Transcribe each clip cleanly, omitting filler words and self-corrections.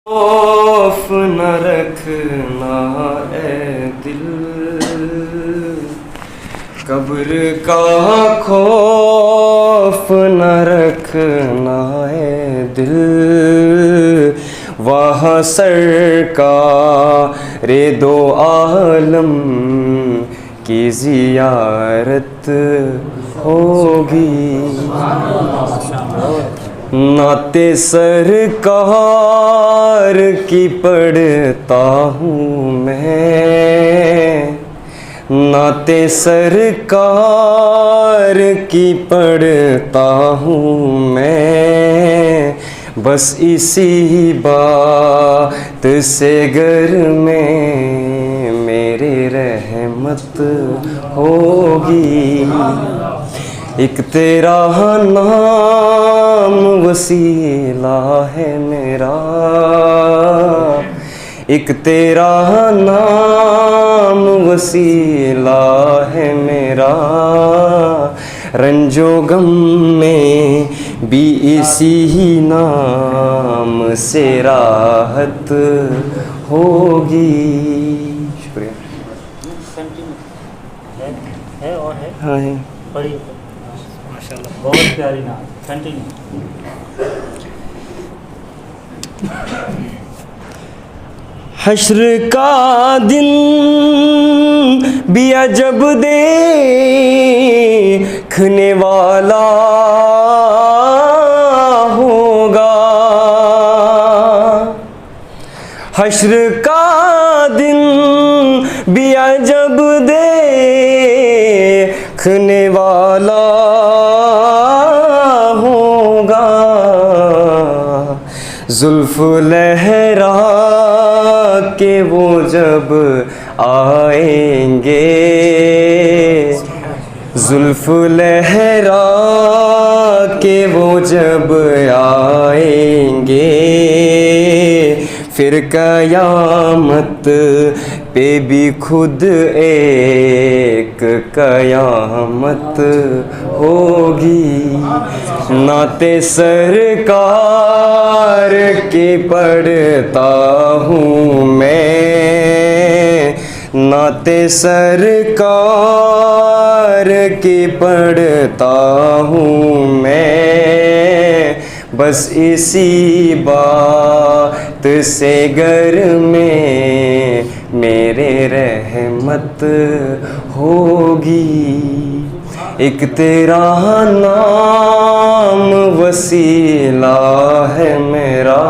खौफ न रखना ए दिल, कब्र का खौफ न रखना ए दिल, वहाँ सरकार दो आलम की ज़ियारत होगी। नाते सरकार की पढ़ता हूँ मैं, नाते सरकार की पढ़ता हूँ मैं, बस इसी बात से घर में मेरी रहमत होगी। एक तेरा नाम वसीला है मेरा, एक तेरा नाम वसीला है मेरा, रंजो गम में भी इसी ही नाम से राहत होगी। शुक्रिया। है और है, हाँ है। बड़ी माशाल्लाह बहुत प्यारी नाम। कंटिन्यू। हश्र का दिन भी अजब देखने वाला होगा, हश्र का दिन भी अजब देखने वाला होगा। जुल्फ लहरा के वो जब आएंगे, जुल्फ लहरा के वो जब आएंगे, फिर कयामत पे भी खुद एक कयामत होगी। नाते सरकार के पढ़ता हूँ मैं, नाते सरकार के पढ़ता हूँ मैं, बस इसी बात से घर में मेरे रहमत होगी। एक तेरा नाम वसीला है मेरा,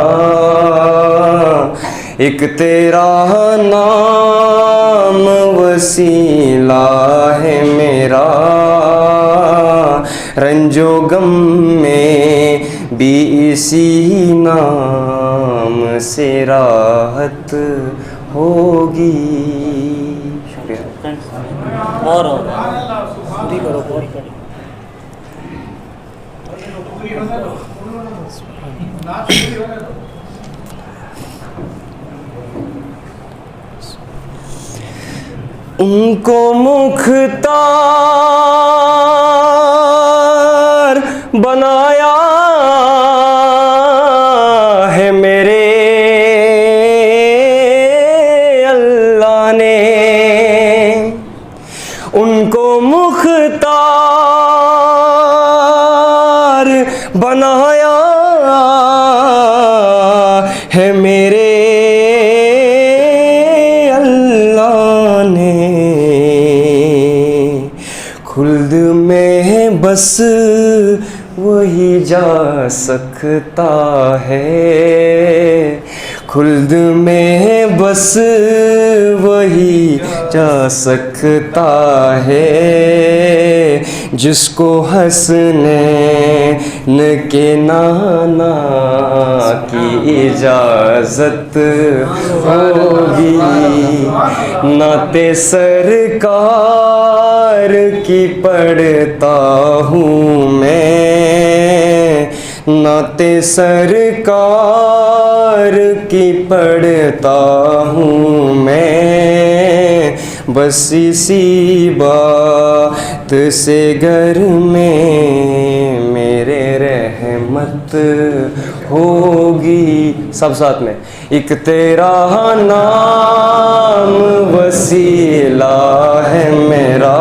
एक तेरा नाम वसीला है मेरा, रंजो गम में भी इसी नाम से राहत होगी। शुक्रिया। और पूरी करो, पूरी करो। उनको मुख्तार बनाया है मेरे अल्लाह ने, उनको मुख्तार बनाया है मेरे अल्लाह ने। खुल्द में बस वही जा सकता है, खुल्द में बस वही जा सकता है, जिसको हंसने के नाना की इजाज़त होगी। नाते सरकार की पढ़ता हूँ मैं, नाते सरकार की पढ़ता हूँ मैं, बस इसी बात से घर में मेरे रहमत होगी। सब साथ में। एक तेरा नाम वसीला है मेरा,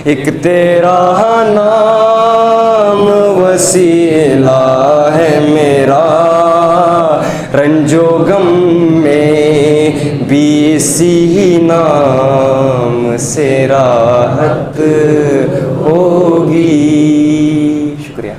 एक तेरा नाम वसीला है मेरा, रंजो गम में भी इसी नाम से राहत होगी। शुक्रिया।